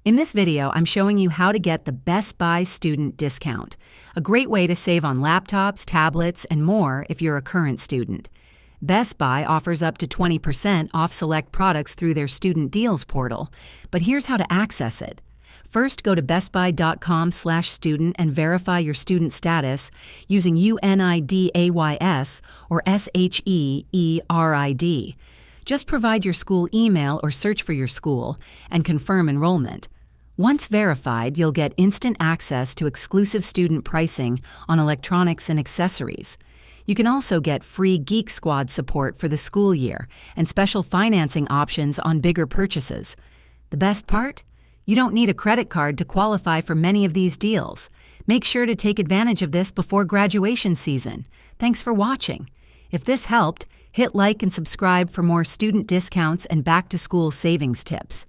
In this video, I'm showing you how to get the Best Buy student discount, a great way to save on laptops, tablets, and more if you're a current student. Best Buy offers up to 20% off select products through their student deals portal, but here's how to access it. First, go to bestbuy.com/student and verify your student status using UNIDAYS or SHEERID. Just provide your school email or search for your school and confirm enrollment. Once verified, you'll get instant access to exclusive student pricing on electronics and accessories. You can also get free Geek Squad support for the school year and special financing options on bigger purchases. The best part? You don't need a credit card to qualify for many of these deals. Make sure to take advantage of this before graduation season. Thanks for watching. If this helped, hit like and subscribe for more student discounts and back-to-school savings tips.